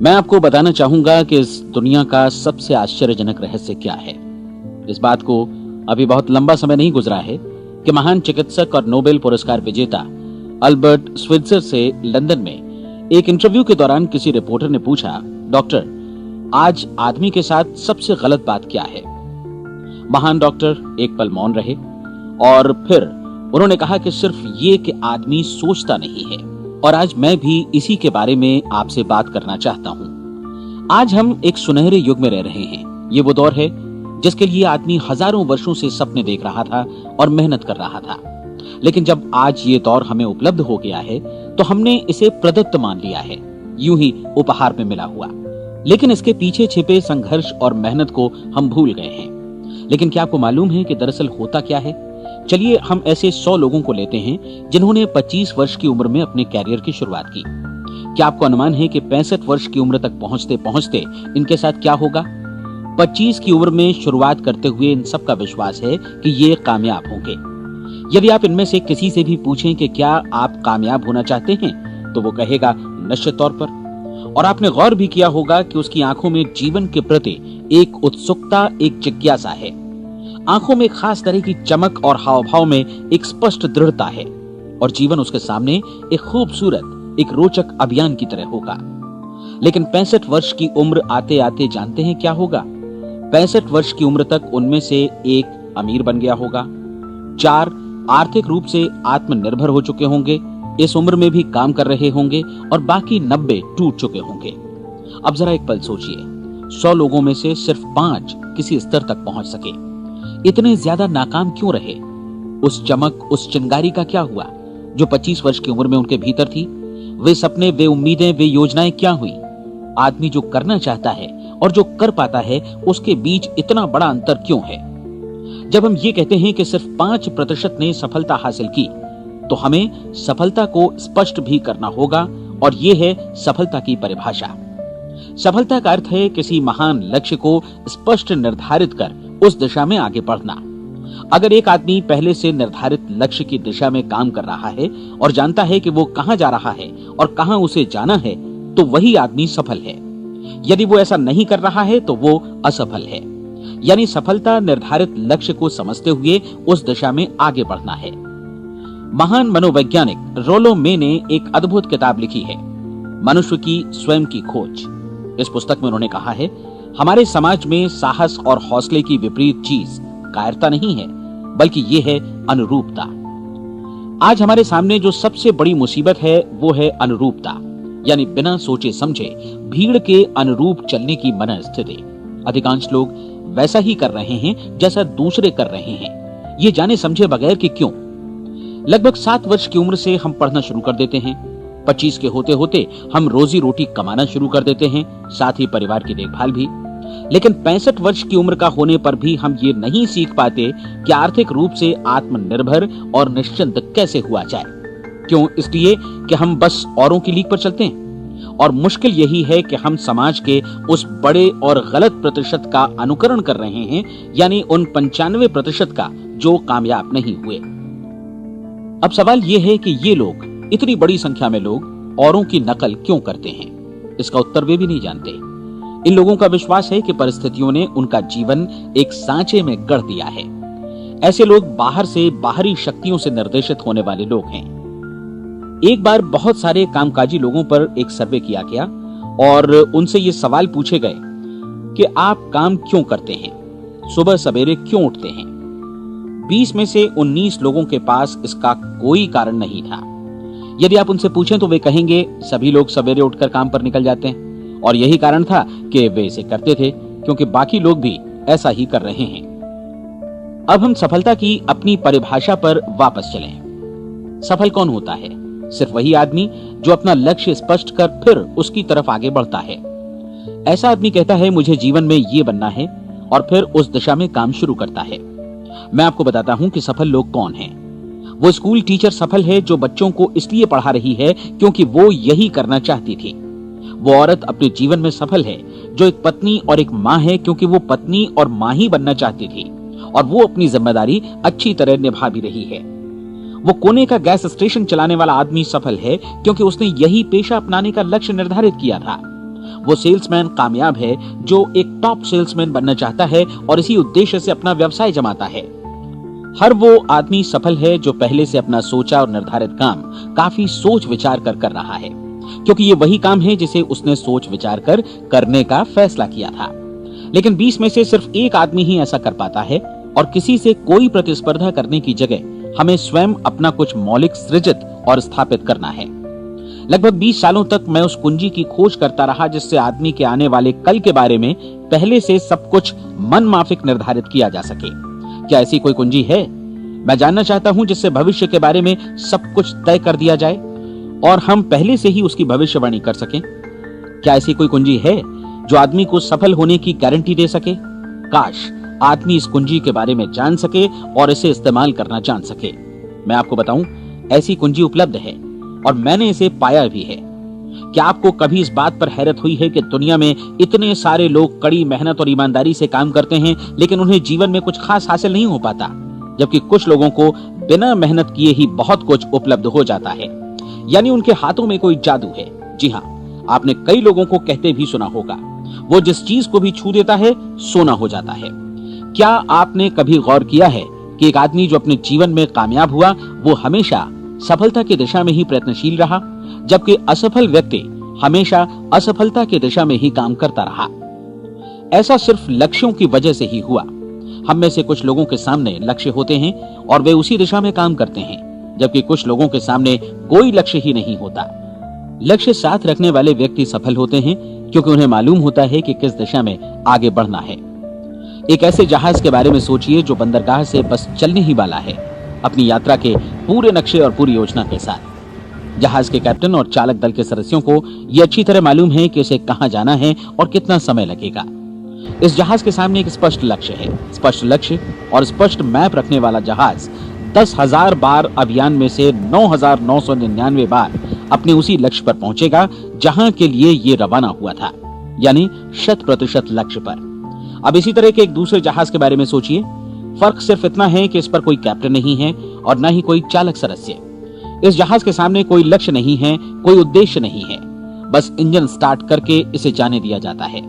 मैं आपको बताना चाहूंगा कि इस दुनिया का सबसे आश्चर्यजनक रहस्य क्या है। इस बात को अभी बहुत लंबा समय नहीं गुजरा है कि महान चिकित्सक और नोबेल पुरस्कार विजेता अल्बर्ट स्विट्जर से लंदन में एक इंटरव्यू के दौरान किसी रिपोर्टर ने पूछा, डॉक्टर, आज आदमी के साथ सबसे गलत बात क्या है। महान डॉक्टर एक पल मौन रहे और फिर उन्होंने कहा कि सिर्फ ये कि आदमी सोचता नहीं है। और आज मैं भी इसी के बारे में आपसे बात करना चाहता हूं। आज हम एक सुनहरे युग में रह रहे हैं। ये वो दौर है जिसके लिए आदमी हजारों वर्षों से सपने देख रहा था और मेहनत कर रहा था। लेकिन जब आज ये दौर हमें उपलब्ध हो गया है तो हमने इसे प्रदत्त मान लिया है, यूं ही उपहार में मिला हुआ। लेकिन इसके पीछे छिपे संघर्ष और मेहनत को हम भूल गए हैं। लेकिन क्या आपको मालूम है कि दरअसल होता क्या है? चलिए हम ऐसे 100 लोगों को लेते हैं जिन्होंने 25 वर्ष की उम्र में अपने कैरियर की शुरुआत की। क्या आपको अनुमान है कि 65 वर्ष की उम्र तक पहुंचते पहुंचते इनके साथ क्या होगा? 25 की उम्र में शुरुआत करते हुए इन सब का विश्वास है कि ये कामयाब होंगे। यदि आप इनमें से किसी से भी पूछें कि क्या आप कामयाब होना चाहते हैं, तो वो कहेगा निश्चित तौर पर। और आपने गौर भी किया होगा कि उसकी आंखों में जीवन के प्रति एक उत्सुकता, एक जिज्ञासा है। आंखों में खास तरह की चमक और हाव भाव में एक स्पष्ट दृढ़ता है और जीवन उसके सामने एक खूबसूरत, एक रोचक अभियान की तरह होगा। लेकिन 65 वर्ष की उम्र आते आते जानते हैं क्या होगा? 65 वर्ष की उम्र तक उनमें से एक अमीर बन गया होगा, 4 आर्थिक रूप से आत्मनिर्भर हो चुके होंगे, इस उम्र में भी काम कर रहे होंगे और बाकी 90 टूट चुके होंगे। अब जरा एक पल सोचिए, 100 लोगों में से सिर्फ 5 किसी स्तर तक पहुंच सके। इतने ज्यादा नाकाम क्यों रहे? उस चमक, उस चिंगारी का क्या हुआ जो 25 वर्ष की उम्र में उनके भीतर थी? वे सपने, वे उम्मीदें, वे योजनाएं क्या हुई? आदमी जो करना चाहता है और जो कर पाता है, उसके बीच इतना बड़ा अंतर क्यों है? जब हम ये कहते हैं कि सिर्फ 5% ने सफलता हासिल की, तो हमें सफलता को स्पष्ट भी करना होगा और ये है सफलता की परिभाषा। सफलता का अर्थ है किसी महान लक्ष्य को स्पष्ट निर्धारित कर उस दिशा में आगे बढ़ना। अगर एक आदमी पहले से निर्धारित लक्ष्य की दिशा में काम कर रहा है और जानता है कि वो कहां जा रहा है और कहां उसे जाना है, तो वही आदमी सफल है। यदि वो ऐसा नहीं कर रहा है तो वो असफल है। यानी सफलता निर्धारित लक्ष्य को समझते हुए उस दिशा में आगे बढ़ना है। महान मनोवैज्ञानिक रोलो मे ने एक अद्भुत किताब लिखी है, मनुष्य की स्वयं की खोज। इस पुस्तक में उन्होंने कहा है, हमारे समाज में साहस और हौसले की विपरीत चीज कायरता नहीं है, बल्कि ये है अनुरूपता। आज हमारे सामने जो सबसे बड़ी मुसीबत है वो है अनुरूपता, यानी बिना सोचे समझे भीड़ के अनुरूप चलने की मनस्थिति। अधिकांश लोग वैसा ही कर रहे हैं जैसा दूसरे कर रहे हैं, ये जाने समझे बगैर कि क्यों। लगभग 7 वर्ष की उम्र से हम पढ़ना शुरू कर देते हैं। 25 के होते होते हम रोजी रोटी कमाना शुरू कर देते हैं, साथ ही परिवार की देखभाल भी। लेकिन 65 वर्ष की उम्र का होने पर भी हम ये नहीं सीख पाते कि आर्थिक रूप से आत्मनिर्भर और निश्चिंत कैसे हुआ जाए। क्यों? इसलिए कि हम बस औरों की लीक पर चलते हैं। और मुश्किल यही है कि हम समाज के उस बड़े और गलत प्रतिशत का अनुकरण कर रहे हैं, यानी उन 95% का जो कामयाब नहीं हुए। अब सवाल यह है कि ये लोग, इतनी बड़ी संख्या में लोग औरों की नकल क्यों करते हैं? इसका उत्तर वे भी नहीं जानते। इन लोगों का विश्वास है कि परिस्थितियों ने उनका जीवन एक सांचे में गढ़ दिया है। ऐसे लोग बाहर से, बाहरी शक्तियों से निर्देशित होने वाले लोग हैं। एक बार बहुत सारे कामकाजी लोगों पर एक सर्वे किया गया और उनसे ये सवाल पूछे गए कि आप काम क्यों करते हैं, सुबह सवेरे क्यों उठते हैं? 20 में से 19 लोगों के पास इसका कोई कारण नहीं था। यदि आप उनसे पूछें तो वे कहेंगे सभी लोग सवेरे उठकर काम पर निकल जाते हैं और यही कारण था कि वे इसे करते थे क्योंकि बाकी लोग भी ऐसा ही कर रहे हैं। अब हम सफलता की अपनी परिभाषा पर वापस चलें। सफल कौन होता है? सिर्फ वही आदमी जो अपना लक्ष्य स्पष्ट कर फिर उसकी तरफ आगे बढ़ता है। ऐसा आदमी कहता है मुझे जीवन में ये बनना है और फिर उस दिशा में काम शुरू करता है। मैं आपको बताता हूं कि सफल लोग कौन हैं। वो स्कूल टीचर सफल है जो बच्चों को इसलिए पढ़ा रही है क्योंकि वो यही करना चाहती थी। वो औरत अपने जीवन में सफल है जो एक पत्नी और एक माँ है क्योंकि वो पत्नी और माँ ही बनना चाहती थी और वो अपनी जिम्मेदारी अच्छी तरह निभा भी रही है। वो कोने का गैस स्टेशन चलाने वाला आदमी सफल है क्योंकि उसने यही पेशा अपनाने का लक्ष्य निर्धारित किया था। वो सेल्समैन कामयाब है जो एक टॉप सेल्समैन बनना चाहता है और इसी उद्देश्य से अपना व्यवसाय जमाता है। हर वो आदमी सफल है जो पहले से अपना सोचा और निर्धारित काम काफी सोच विचार कर रहा है, क्योंकि ये वही काम है जिसे उसने सोच विचार कर करने का फैसला किया था। लेकिन 20 में से सिर्फ एक आदमी ही ऐसा कर पाता है, और किसी से कोई प्रतिस्पर्धा करने की जगह हमें स्वयं अपना कुछ मौलिक सृजित और स्थापित करना है। लगभग 20 सालों तक मैं उस कुंजी की खोज करता रहा जिससे आदमी के आने वाले कल के बारे में पहले से सब कुछ मन माफिक निर्धारित किया जा सके। क्या ऐसी कोई कुंजी है? मैं जानना चाहता हूं जिससे भविष्य के बारे में सब कुछ तय कर दिया जाए और हम पहले से ही उसकी भविष्यवाणी कर सकें। क्या ऐसी कोई कुंजी है जो आदमी को सफल होने की गारंटी दे सके? काश आदमी इस कुंजी के बारे में जान सके और इसे इस्तेमाल करना जान सके। मैं आपको बताऊं, ऐसी कुंजी उपलब्ध है और मैंने इसे पाया भी है। क्या आपको कभी इस बात पर हैरत हुई है कि दुनिया में इतने सारे लोग कड़ी मेहनत और ईमानदारी से काम करते हैं लेकिन उन्हें जीवन में कुछ खास हासिल नहीं हो पाता, जबकि कुछ लोगों को बिना मेहनत किए ही बहुत कुछ उपलब्ध हो जाता है, यानी उनके हाथों में कोई जादू है। जी हाँ, आपने कई लोगों को कहते भी सुना होगा, वो जिस चीज को भी छू देता है सोना हो जाता है। क्या आपने कभी गौर किया है कि एक आदमी जो अपने जीवन में कामयाब हुआ वो हमेशा सफलता की दिशा में ही प्रयत्नशील रहा, जबकि असफल व्यक्ति हमेशा असफलता की दिशा में ही काम करता रहा। ऐसा सिर्फ लक्ष्यों की वजह से ही हुआ। हम में से कुछ लोगों के सामने लक्ष्य होते हैं और वे उसी दिशा में काम करते हैं, जबकि कुछ लोगों के सामने कोई लक्ष्य ही नहीं होता। लक्ष्य साथ रखने वाले व्यक्ति सफल होते हैं क्योंकि उन्हें मालूम होता है कि किस दिशा में आगे बढ़ना है। एक ऐसे जहाज के बारे में सोचिए जो बंदरगाह से बस चलने ही वाला है, अपनी यात्रा के पूरे नक्शे और पूरी योजना के साथ। जहाज के कैप्टन और चालक दल के सदस्यों को यह अच्छी तरह मालूम है कि उसे कहां जाना है और कितना समय लगेगा। इस जहाज के सामने एक स्पष्ट लक्ष्य है। स्पष्ट लक्ष्य और स्पष्ट मैप रखने वाला जहाज 10,000 बार अभियान में से 9,999 बार अपने उसी लक्ष्य पर पहुंचेगा जहां के लिए ये रवाना हुआ था, यानी 100% लक्ष्य पर। अब इसी तरह के एक दूसरे जहाज के बारे में सोचिए। फर्क सिर्फ इतना है कि इस पर कोई कैप्टन नहीं है और न ही कोई चालक सदस्य। इस जहाज के सामने कोई लक्ष्य नहीं है, कोई उद्देश्य नहीं है, बस इंजन स्टार्ट करके इसे जाने दिया जाता है।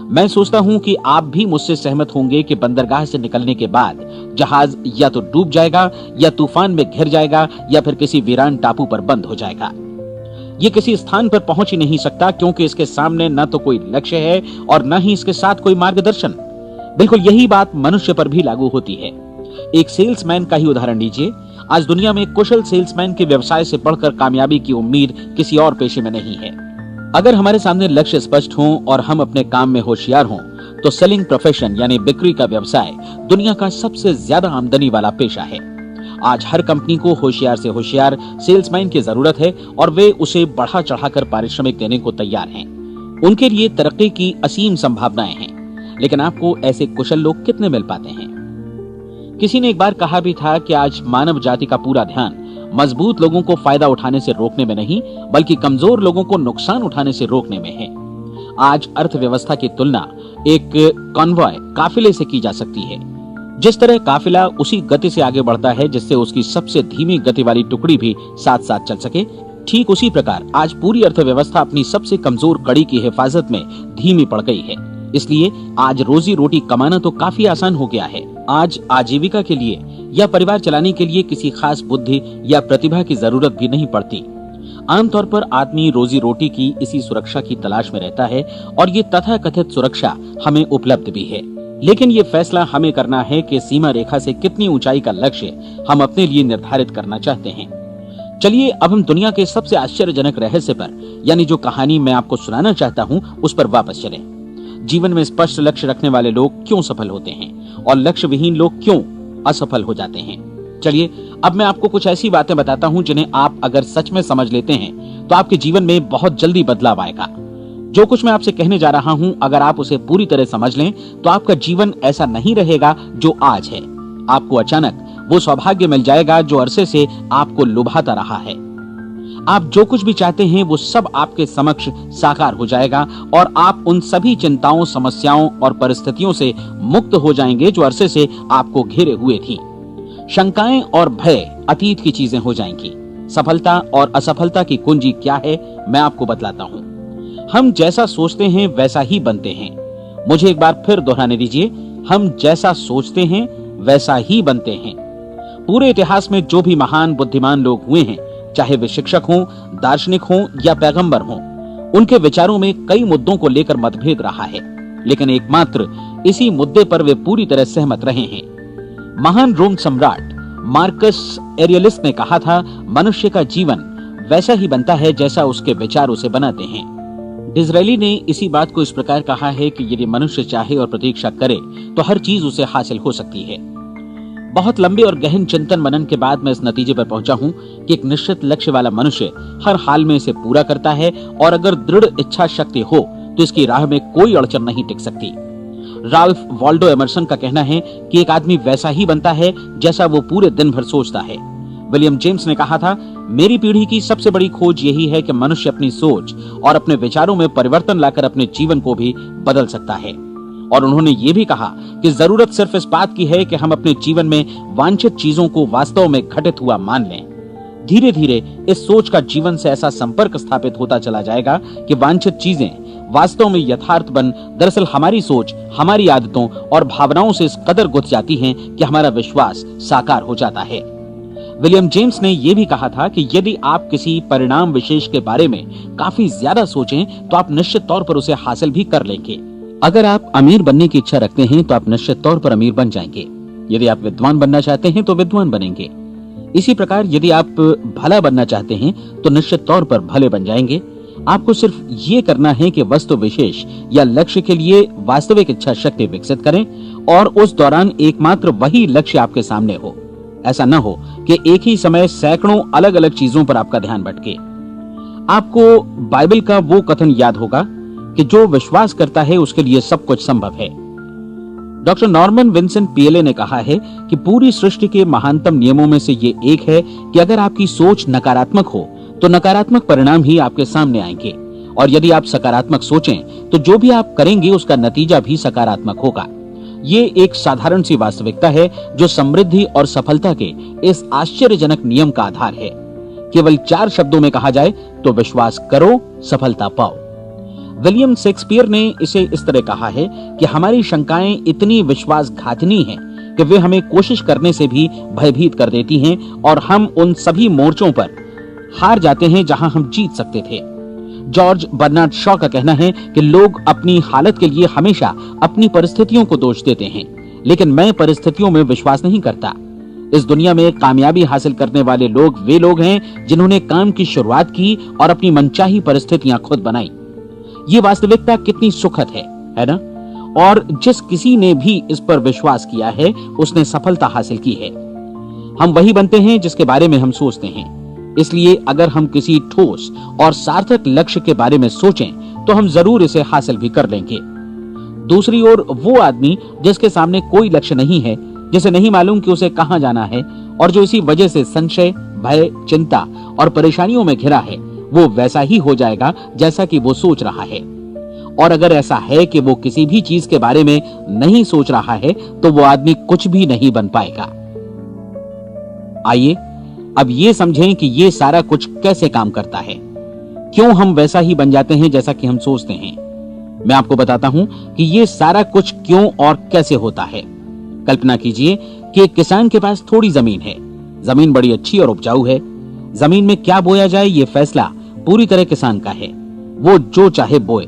मैं सोचता हूं कि आप भी मुझसे सहमत होंगे कि बंदरगाह से निकलने के बाद जहाज या तो डूब जाएगा या तूफान में घिर जाएगा या फिर किसी वीरान टापू पर बंद हो जाएगा। ये किसी स्थान पर पहुंच ही नहीं सकता क्योंकि इसके सामने न तो कोई लक्ष्य है और न ही इसके साथ कोई मार्गदर्शन। बिल्कुल यही बात मनुष्य पर भी लागू होती है। एक सेल्समैन का ही उदाहरण लीजिए। आज दुनिया में कुशल सेल्समैन के व्यवसाय से बढ़कर कामयाबी की उम्मीद किसी और पेशे में नहीं है। अगर हमारे सामने लक्ष्य स्पष्ट हो और हम अपने काम में होशियार हों, तो सेलिंग प्रोफेशन यानी बिक्री का व्यवसाय दुनिया का सबसे ज्यादा आमदनी वाला पेशा है। आज हर कंपनी को होशियार से होशियार सेल्समैन की जरूरत है और वे उसे बढ़ा चढ़ाकर पारिश्रमिक देने को तैयार हैं। उनके लिए तरक्की की असीम संभावनाएं हैं, लेकिन आपको ऐसे कुशल लोग कितने मिल पाते हैं? किसी ने एक बार कहा भी था कि आज मानव जाति का पूरा ध्यान मजबूत लोगों को फायदा उठाने से रोकने में नहीं, बल्कि कमजोर लोगों को नुकसान उठाने से रोकने में है। आज अर्थव्यवस्था की तुलना एक कॉन्वॉय काफिले से की जा सकती है। जिस तरह काफिला उसी गति से आगे बढ़ता है जिससे उसकी सबसे धीमी गति वाली टुकड़ी भी साथ साथ चल सके, ठीक उसी प्रकार आज पूरी अर्थव्यवस्था अपनी सबसे कमजोर कड़ी की हिफाजत में धीमी पड़ गई है। इसलिए आज रोजी रोटी कमाना तो काफी आसान हो गया है। आज आजीविका के लिए या परिवार चलाने के लिए किसी खास बुद्धि या प्रतिभा की जरूरत भी नहीं पड़ती। आमतौर पर आदमी रोजी रोटी की इसी सुरक्षा की तलाश में रहता है और ये तथाकथित सुरक्षा हमें उपलब्ध भी है। लेकिन ये फैसला हमें करना है कि सीमा रेखा से कितनी ऊंचाई का लक्ष्य हम अपने लिए निर्धारित करना चाहते हैं। चलिए अब हम दुनिया के सबसे आश्चर्यजनक रहस्य पर, यानी जो कहानी मैं आपको सुनाना चाहता हूँ, उस पर वापस चलें। जीवन में स्पष्ट लक्ष्य रखने वाले लोग क्यों सफल होते हैं और लक्ष्य विहीन लोग क्यों असफल हो जाते हैं? चलिए अब मैं आपको कुछ ऐसी बातें बताता हूं जिन्हें आप अगर सच में समझ लेते हैं तो आपके जीवन में बहुत जल्दी बदलाव आएगा। जो कुछ मैं आपसे कहने जा रहा हूं, अगर आप उसे पूरी तरह समझ लें तो आपका जीवन ऐसा नहीं रहेगा जो आज है। आपको अचानक वो सौभाग्य मिल जाएगा जो अरसे से आपको लुभाता रहा है। आप जो कुछ भी चाहते हैं वो सब आपके समक्ष साकार हो जाएगा और आप उन सभी चिंताओं, समस्याओं और परिस्थितियों से मुक्त हो जाएंगे जो अरसे से आपको घेरे हुए थी। शंकाएं और भय अतीत की चीजें हो जाएंगी। सफलता और असफलता की कुंजी क्या है, मैं आपको बतलाता हूं। हम जैसा सोचते हैं वैसा ही बनते हैं। मुझे एक बार फिर दोहराने दीजिए, हम जैसा सोचते हैं वैसा ही बनते हैं। पूरे इतिहास में जो भी महान बुद्धिमान लोग हुए हैं, चाहे वे शिक्षक हों, दार्शनिक हों या पैगंबर हों, उनके विचारों में कई मुद्दों को लेकर मतभेद रहा है, लेकिन एकमात्र इसी मुद्दे पर वे पूरी तरह सहमत रहे हैं। महान रोम सम्राट मार्कस एरियलिस ने कहा था, मनुष्य का जीवन वैसा ही बनता है जैसा उसके विचार उसे बनाते हैं। डिज़रायली ने इसी बात को इस प्रकार कहा है कि यदि मनुष्य चाहे और प्रतीक्षा करे तो हर चीज उसे हासिल हो सकती है। बहुत लंबे और गहन चिंतन मनन के बाद मैं इस नतीजे पर पहुंचा हूं कि एक निश्चित लक्ष्य वाला मनुष्य हर हाल में इसे पूरा करता है, और अगर दृढ़ इच्छा शक्ति हो तो इसकी राह में कोई अड़चन नहीं टिक सकती। राल्फ वॉल्डो एमर्सन का कहना है कि एक आदमी वैसा ही बनता है जैसा वो पूरे दिन भर सोचता है। विलियम जेम्स ने कहा था, मेरी पीढ़ी की सबसे बड़ी खोज यही है कि मनुष्य अपनी सोच और अपने विचारों में परिवर्तन लाकर अपने जीवन को भी बदल सकता है। और उन्होंने ये भी कहा कि जरूरत सिर्फ इस बात की है कि हम अपने जीवन में वांछित चीजों को वास्तव में घटित हुआ मान लें। धीरे धीरे इस सोच का जीवन से ऐसा संपर्क स्थापित होता चला जाएगा कि वांछित चीजें वास्तव में यथार्थ बन दरअसल हमारी सोच, हमारी आदतों और भावनाओं से इस कदर गुथ जाती हैं कि हमारा विश्वास साकार हो जाता है। विलियम जेम्स ने यह भी कहा था कि यदि आप किसी परिणाम विशेष के बारे में काफी ज्यादा सोचें तो आप निश्चित तौर पर उसे हासिल भी कर लेंगे। अगर आप अमीर बनने की इच्छा रखते हैं तो आप निश्चित तौर पर अमीर बन जाएंगे। यदि आप विद्वान बनना चाहते हैं तो विद्वान बनेंगे। इसी प्रकार यदि आप भला बनना चाहते हैं तो निश्चित तौर पर भले बन जाएंगे। आपको सिर्फ ये करना है कि वस्तु विशेष या लक्ष्य के लिए वास्तविक इच्छा शक्ति विकसित करें, और उस दौरान एकमात्र वही लक्ष्य आपके सामने हो। ऐसा न हो कि एक ही समय सैकड़ों अलग अलग चीजों पर आपका ध्यान भटके। आपको बाइबल का वो कथन याद होगा कि जो विश्वास करता है उसके लिए सब कुछ संभव है। डॉक्टर नॉर्मन विंसेंट पीएले ने कहा है कि पूरी सृष्टि के महानतम नियमों में से ये एक है कि अगर आपकी सोच नकारात्मक हो तो नकारात्मक परिणाम ही आपके सामने आएंगे, और यदि आप सकारात्मक सोचें तो जो भी आप करेंगे उसका नतीजा भी सकारात्मक होगा। ये एक साधारण सी वास्तविकता है जो समृद्धि और सफलता के इस आश्चर्यजनक नियम का आधार है। केवल 4 शब्दों में कहा जाए तो विश्वास करो, सफलता पाओ। विलियम शेक्सपियर ने इसे इस तरह कहा है कि हमारी शंकाएं इतनी विश्वासघातनी हैं कि वे हमें कोशिश करने से भी भयभीत कर देती हैं, और हम उन सभी मोर्चों पर हार जाते हैं जहां हम जीत सकते थे। जॉर्ज बर्नार्ड शॉ का कहना है कि लोग अपनी हालत के लिए हमेशा अपनी परिस्थितियों को दोष देते हैं, लेकिन मैं परिस्थितियों में विश्वास नहीं करता। इस दुनिया में कामयाबी हासिल करने वाले लोग वे लोग हैं जिन्होंने काम की शुरुआत की और अपनी मनचाही परिस्थितियां खुद बनाई। ये वास्तविकता कितनी सुखद है ना? और जिस किसी ने भी इस पर विश्वास किया है उसने सफलता हासिल की है। हम वही बनते हैं जिसके बारे में हम सोचते हैं। इसलिए अगर हम किसी ठोस और सार्थक लक्ष्य के बारे में सोचें तो हम जरूर इसे हासिल भी कर लेंगे। दूसरी ओर वो आदमी जिसके सामने कोई लक्ष्य नहीं है, जिसे नहीं मालूम कि उसे कहां जाना है, और जो इसी वजह से संशय, भय, चिंता और परेशानियों में घिरा है, वो वैसा ही हो जाएगा जैसा कि वो सोच रहा है। और अगर ऐसा है कि वो किसी भी चीज के बारे में नहीं सोच रहा है तो वो आदमी कुछ भी नहीं बन पाएगा। आइए अब ये समझें कि ये सारा कुछ कैसे काम करता है, क्यों हम वैसा ही बन जाते हैं जैसा कि हम सोचते हैं। मैं आपको बताता हूं कि ये सारा कुछ क्यों और कैसे होता है। कल्पना कीजिए कि एक किसान के पास थोड़ी जमीन है। जमीन बड़ी अच्छी और उपजाऊ है। जमीन में क्या बोया जाए ये फैसला पूरी तरह किसान का है। वो जो चाहे बोए,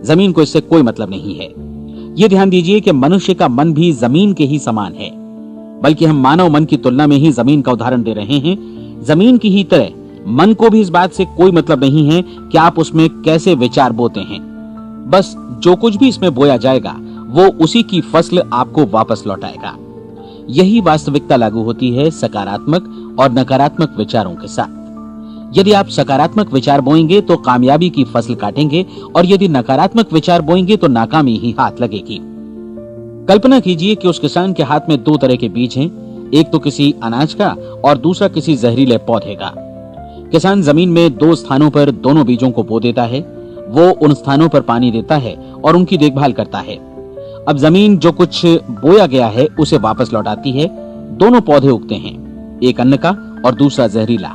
जमीन को इससे कोई मतलब नहीं है। ये ध्यान दीजिए कि मनुष्य का मन भी जमीन के ही समान है, बल्कि हम मानव मन की तुलना में ही जमीन का उदाहरण दे रहे हैं। जमीन की ही तरह मन को भी इस बात से कोई मतलब नहीं है कि आप उसमें कैसे विचार बोते हैं। बस जो कुछ भी इसमें बोया जाएगा वो उसी की फसल आपको वापस लौटाएगा। यही वास्तविकता लागू होती है सकारात्मक और नकारात्मक विचारों के साथ। यदि आप सकारात्मक विचार बोएंगे तो कामयाबी की फसल काटेंगे, और यदि नकारात्मक विचार बोएंगे तो नाकामी ही हाथ लगेगी। कल्पना कीजिए कि उस किसान के हाथ में 2 तरह के बीज हैं, एक तो किसी अनाज का और दूसरा किसी जहरीले पौधे का। किसान जमीन में 2 स्थानों पर दोनों बीजों को बो देता है। वो उन स्थानों पर पानी देता है और उनकी देखभाल करता है। अब जमीन जो कुछ बोया गया है उसे वापस लौटाती है। दोनों पौधे उगते हैं, एक अन्न का और दूसरा जहरीला।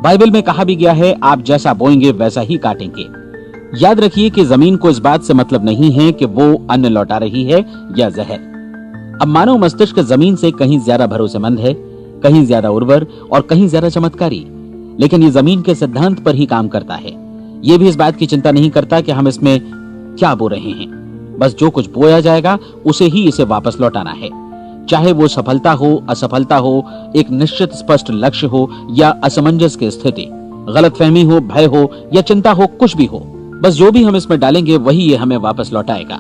बाइबल में कहा भी गया है, आप जैसा बोएंगे वैसा ही काटेंगे। याद रखिए कि जमीन को इस बात से मतलब नहीं है कि वो अन्न लौटा रही है या जहर। अब मानव मस्तिष्क जमीन से कहीं ज्यादा भरोसेमंद है, कहीं ज्यादा उर्वर और कहीं ज्यादा चमत्कारी, लेकिन ये जमीन के सिद्धांत पर ही काम करता है। ये भी इस बात की चिंता नहीं करता कि हम इसमें क्या बो रहे हैं। बस जो कुछ बोया जाएगा उसे ही इसे वापस लौटाना है, चाहे वो सफलता हो, असफलता हो, एक निश्चित स्पष्ट लक्ष्य हो या असमंजस की स्थिति, गलतफहमी हो, भय हो या चिंता हो, कुछ भी हो। बस जो भी हम इसमें डालेंगे वही ये हमें वापस लौटाएगा।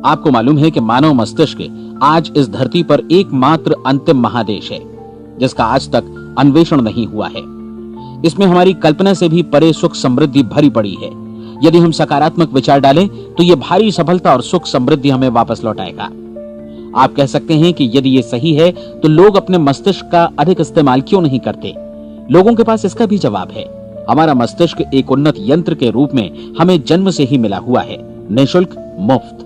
आपको मालूम है कि मानव मस्तिष्क आज इस धरती पर एकमात्र अंतिम महादेश है जिसका आज तक अन्वेषण नहीं हुआ है। इसमें हमारी कल्पना से भी परे सुख समृद्धि भरी पड़ी है। यदि हम सकारात्मक विचार डालें तो ये भारी सफलता और सुख समृद्धि हमें वापस लौटाएगा। आप कह सकते हैं कि यदि ये सही है तो लोग अपने मस्तिष्क का अधिक इस्तेमाल क्यों नहीं करते? लोगों के पास इसका भी जवाब है। हमारा मस्तिष्क एक उन्नत यंत्र के रूप में हमें जन्म से ही मिला हुआ है, निःशुल्क, मुफ्त।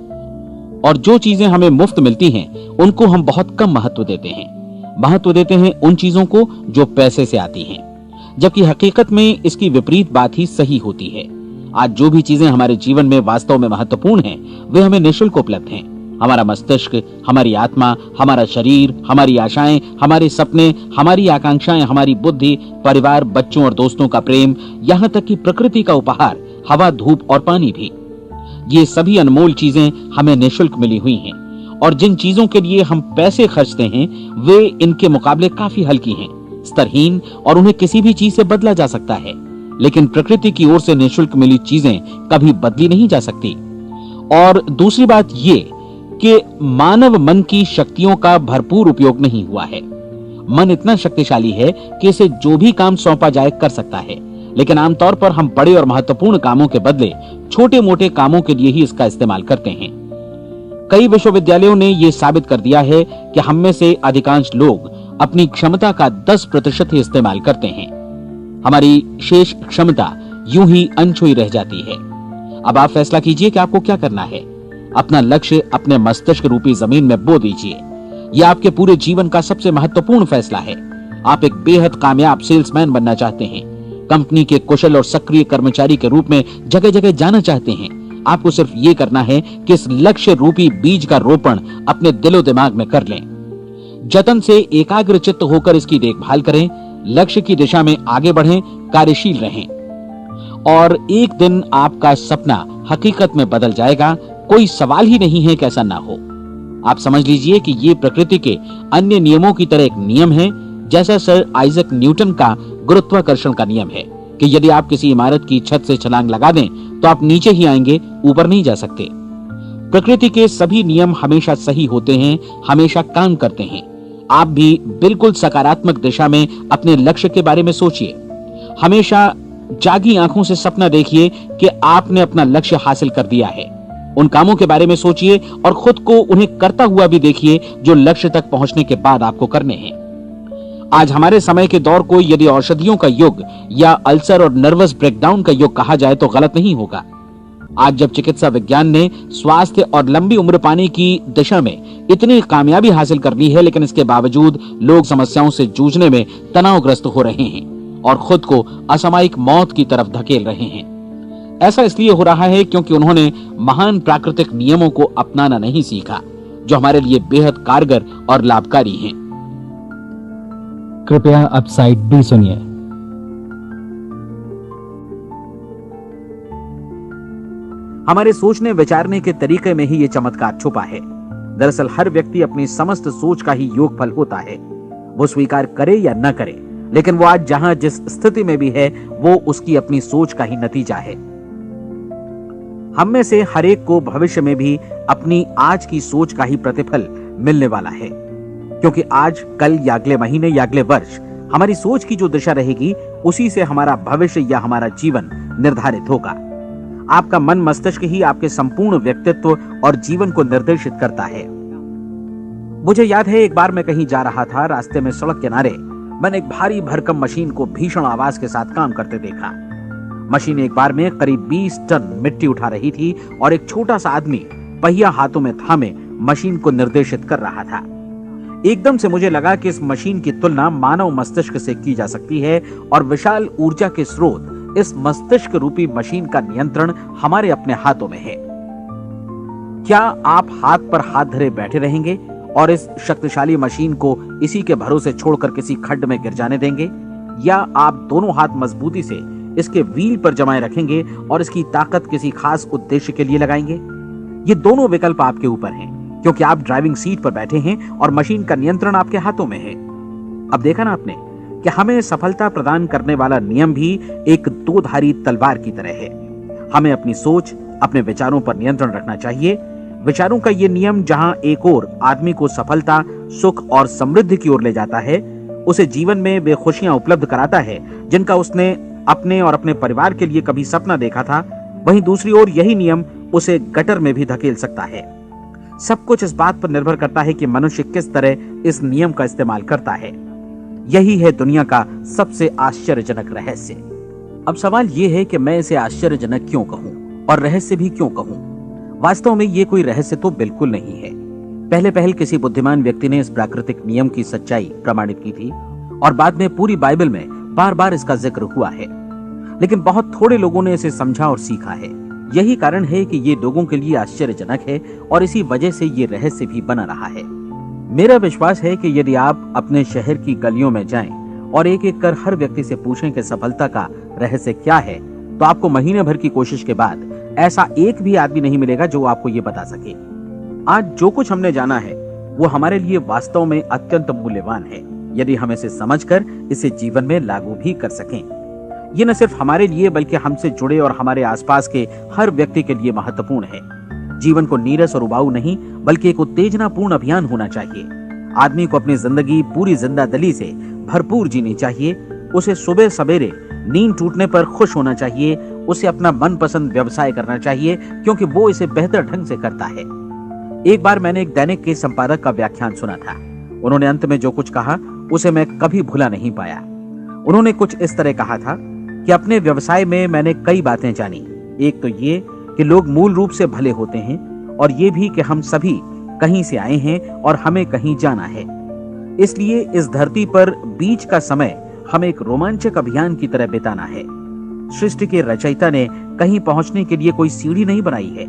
और जो चीजें हमें मुफ्त मिलती हैं उनको हम बहुत कम महत्व देते हैं। महत्व देते हैं उन चीजों को जो पैसे से आती हैं, जबकि हकीकत में इसकी विपरीत बात ही सही होती है। आज जो भी चीजें हमारे जीवन में वास्तव में महत्वपूर्ण हैं, वे हमें निःशुल्क उपलब्ध हैं। हमारा मस्तिष्क, हमारी आत्मा, हमारा शरीर, हमारी आशाएं, हमारे सपने, हमारी आकांक्षाएं, हमारी बुद्धि, परिवार, बच्चों और दोस्तों का प्रेम, यहाँ तक कि प्रकृति का उपहार, हवा, धूप और पानी भी, ये सभी अनमोल चीजें हमें निःशुल्क मिली हुई हैं। और जिन चीजों के लिए हम पैसे खर्चते हैं वे इनके मुकाबले काफी हल्की हैं, स्तरहीन, और उन्हें किसी भी चीज से बदला जा सकता है। लेकिन प्रकृति की ओर से निःशुल्क मिली चीजें कभी बदली नहीं जा सकती। और दूसरी बात ये कि मानव मन की शक्तियों का भरपूर उपयोग नहीं हुआ है। मन इतना शक्तिशाली है कि इसे जो भी काम सौंपा जाए कर सकता है, लेकिन आमतौर पर हम बड़े और महत्वपूर्ण कामों के बदले छोटे मोटे कामों के लिए ही इसका इस्तेमाल करते हैं। कई विश्वविद्यालयों ने यह साबित कर दिया है कि हम में से अधिकांश लोग अपनी क्षमता का 10% ही इस्तेमाल करते हैं। हमारी शेष क्षमता यूं ही अनछुई रह जाती है। अब आप फैसला कीजिए कि आपको क्या करना है। अपना लक्ष्य अपने मस्तिष्क रूपी जमीन में बो दीजिए। यह आपके पूरे जीवन का सबसे महत्वपूर्ण फैसला है। आप एक बेहद कामयाब सेल्समैन बनना चाहते हैं, कंपनी के कुशल और सक्रिय कर्मचारी के रूप में जगह जगह जाना चाहते हैं। आपको सिर्फ ये करना है कि इस लक्ष्य रूपी बीज का रोपण अपने दिलो दिमाग में कर लें। जतन से एकाग्रचित्त होकर इसकी देखभाल करें, लक्ष्य की दिशा में आगे बढ़ें, कार्यशील रहें, और एक दिन आपका सपना हकीकत में बदल जाएगा। कोई सवाल ही नहीं है कि ऐसा ना हो। आप समझ लीजिए कि ये प्रकृति के अन्य नियमों की तरह एक नियम है, जैसा सर आइजक न्यूटन का गुरुत्वाकर्षण का नियम है कि यदि आप किसी इमारत की छत से छलांग लगा दें तो आप नीचे ही आएंगे, ऊपर नहीं जा सकते। प्रकृति के सभी नियम हमेशा सही होते हैं, हमेशा काम करते हैं। आप भी बिल्कुल सकारात्मक दिशा में अपने लक्ष्य के बारे में सोचिए। हमेशा जागी आंखों से सपना देखिए कि आपने अपना लक्ष्य हासिल कर दिया है। उन कामों के बारे में सोचिए और खुद को उन्हें करता हुआ भी देखिए जो लक्ष्य तक पहुंचने के बाद आपको करने हैं। आज हमारे समय के दौर को यदि औषधियों का युग या अल्सर और नर्वस ब्रेकडाउन का युग कहा जाए तो गलत नहीं होगा। आज जब चिकित्सा विज्ञान ने स्वास्थ्य और लंबी उम्र पाने की दिशा में इतनी कामयाबी हासिल कर ली है, लेकिन इसके बावजूद लोग समस्याओं से जूझने में तनावग्रस्त हो रहे हैं और खुद को असामयिक मौत की तरफ धकेल रहे हैं। ऐसा इसलिए हो रहा है क्योंकि उन्होंने महान प्राकृतिक नियमों को अपनाना नहीं सीखा, जो हमारे लिए बेहद कारगर और लाभकारी हैं। कृपया अब साइड बी सुनिए। हमारे सोचने विचारने के तरीके में ही ये चमत्कार छुपा है। दरअसल हर व्यक्ति अपनी समस्त सोच का ही योगफल होता है। वो स्वीकार करे या न करे, लेकिन वो आज जहां जिस स्थिति में भी है वो उसकी अपनी सोच का ही नतीजा है। हम में से हर एक को भविष्य में भी अपनी आज की सोच का ही प्रतिफल मिलने वाला है, क्योंकि आज, कल या अगले महीने या अगले वर्ष हमारी सोच की जो दिशा रहेगी उसी से हमारा भविष्य या हमारा जीवन निर्धारित होगा। आपका मन मस्तिष्क ही आपके संपूर्ण व्यक्तित्व और जीवन को निर्देशित करता है। मुझे याद है एक बार मैं कहीं जा रहा था, रास्ते में सड़क किनारे मैंने एक भारी भरकम मशीन को भीषण आवाज के साथ काम करते देखा। मशीन एक बार में करीब 20 टन मिट्टी उठा रही थी और एक छोटा सा आदमी पहिया हाथों में थामे मशीन को निर्देशित कर रहा था। एकदम से मुझे लगा कि इस मशीन की तुलना मानव मस्तिष्क से की जा सकती है और विशाल ऊर्जा के स्रोत इस मस्तिष्क रूपी मशीन का नियंत्रण हमारे अपने हाथों में है। क्या आप हाथ पर हाथ धरे बैठे रहेंगे और इस शक्तिशाली मशीन को इसी के भरोसे छोड़कर किसी खड्ड में गिर जाने देंगे, या आप दोनों हाथ मजबूती से इसके व्हील पर जमाए रखेंगे और इसकी ताकत किसी खास उद्देश्य के लिए लगाएंगे? ये दोनों विकल्प आपके ऊपर हैं, क्योंकि आप ड्राइविंग सीट पर बैठे हैं और मशीन का नियंत्रण आपके हाथों में है। अब देखा ना आपने कि हमें सफलता प्रदान करने वाला नियम भी एक दो-धारी तलवार की तरह है। हमें अपनी सोच, अपने विचारों पर नियंत्रण रखना चाहिए। विचारों का ये नियम जहां एक ओर आदमी को सफलता, सुख और समृद्धि की ओर ले जाता है, उसे जीवन में वे खुशियां उपलब्ध कराता है जिनका उसने अपने और अपने परिवार के लिए कभी सपना देखा था, वहीं दूसरी ओर यही नियम उसे गटर में भी धकेल सकता है। सब कुछ इस बात पर निर्भर करता है कि मनुष्य किस तरह इस नियम का इस्तेमाल करता है। यही है दुनिया का सबसे आश्चर्यजनक रहस्य। अब सवाल यह है कि मैं इसे आश्चर्यजनक क्यों कहूं और रहस्य भी क्यों कहूं? वास्तव में ये कोई रहस्य तो बिल्कुल नहीं है। पहले पहल किसी बुद्धिमान व्यक्ति ने इस प्राकृतिक नियम की सच्चाई प्रमाणित की थी और बाद में पूरी बाइबल में बार बार इसका जिक्र हुआ है, लेकिन बहुत थोड़े लोगों ने इसे समझा और सीखा है। यही कारण है कि ये लोगों के लिए आश्चर्यजनक है और इसी वजह से ये रहस्य भी बना रहा है। मेरा विश्वास है कि यदि आप अपने शहर की गलियों में जाएं और एक एक कर हर व्यक्ति से पूछें कि सफलता का रहस्य क्या है, तो आपको महीने भर की कोशिश के बाद ऐसा एक भी आदमी नहीं मिलेगा जो आपको ये बता सके। आज जो कुछ हमने जाना है वो हमारे लिए वास्तव में अत्यंत मूल्यवान है, यदि हम इसे समझकर इसे जीवन में लागू भी कर सकें। ये न सिर्फ हमारे लिए बल्कि हमसे जुड़े और हमारे आसपास के हर व्यक्ति के लिए महत्वपूर्ण है। जीवन को नीरस और उबाऊ नहीं बल्कि एक उत्तेजनापूर्ण अभियान होना चाहिए। आदमी को अपनी जिंदगी पूरी जिंदादिली से भरपूर जीनी चाहिए। उसे सुबह सवेरे नींद टूटने पर खुश होना चाहिए। उसे अपना मनपसंद व्यवसाय करना चाहिए क्योंकि वो इसे बेहतर ढंग से करता है। एक बार मैंने एक दैनिक के संपादक का व्याख्यान सुना था। उन्होंने अंत में जो कुछ कहा उसे मैं कभी भुला नहीं पाया। उन्होंने कुछ इस तरह कहा था कि अपने व्यवसाय में मैंने कई बातें जानी। एक तो ये कि लोग मूल रूप से भले होते हैं और ये भी कि हम सभी कहीं से आए हैं और हमें कहीं जाना है। इसलिए इस धरती पर बीच का समय हमें एक रोमांचक अभियान की तरह बिताना है। सृष्टि के रचयिता ने कहीं पहुंचने के लिए कोई सीढ़ी नहीं बनाई है,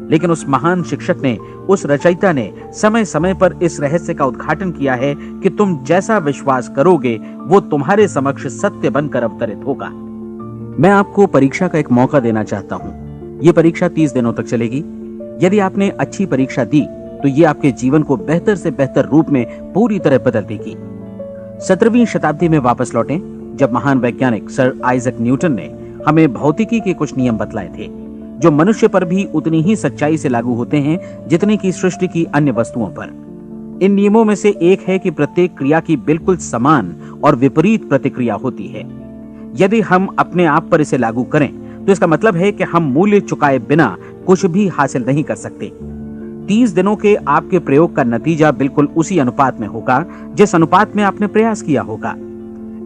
लेकिन उस महान शिक्षक ने, उस रचयिता ने समय समय पर इस रहस्य का उद्घाटन किया है कि तुम जैसा विश्वास करोगे वो तुम्हारे समक्ष सत्य बनकर अवतरित होगा। मैं आपको परीक्षा का एक मौका देना चाहता हूँ। ये परीक्षा 30 दिनों तक चलेगी। यदि आपने अच्छी परीक्षा दी तो ये आपके जीवन को बेहतर से बेहतर रूप में पूरी तरह बदल देगी। 17वीं शताब्दी में वापस लौटें, जब महान वैज्ञानिक सर आइजक न्यूटन ने हमें भौतिकी के कुछ नियम बतलाए थे जो मनुष्य पर भी उतनी ही सच्चाई से लागू होते हैं जितनी की सृष्टि की अन्य वस्तुओं पर। इन नियमों में से एक है कि प्रत्येक क्रिया की बिल्कुल समान और विपरीत प्रतिक्रिया होती है। यदि हम अपने आप पर इसे लागू करें तो इसका मतलब है कि हम मूल्य चुकाए बिना कुछ भी हासिल नहीं कर सकते। 30 दिनों के आपके प्रयोग का नतीजा बिल्कुल उसी अनुपात में होगा जिस अनुपात में आपने प्रयास किया होगा।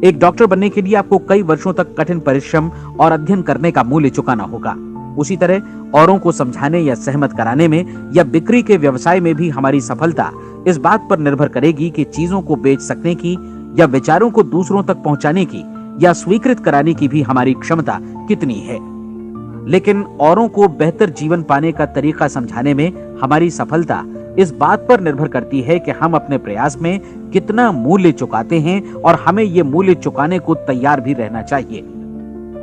एक डॉक्टर बनने के लिए आपको कई वर्षों तक कठिन परिश्रम और अध्ययन करने का मूल्य चुकाना होगा। उसी तरह औरों को समझाने या सहमत कराने में या बिक्री के व्यवसाय में भी हमारी सफलता इस बात पर निर्भर करेगी कि चीजों को बेच सकने की या विचारों को दूसरों तक पहुंचाने की या स्वीकृत कराने की भी हमारी क्षमता कितनी है। लेकिन औरों को बेहतर जीवन पाने का तरीका समझाने में हमारी सफलता इस बात पर निर्भर करती है कि हम अपने प्रयास में कितना मूल्य चुकाते हैं और हमें ये मूल्य चुकाने को तैयार भी रहना चाहिए।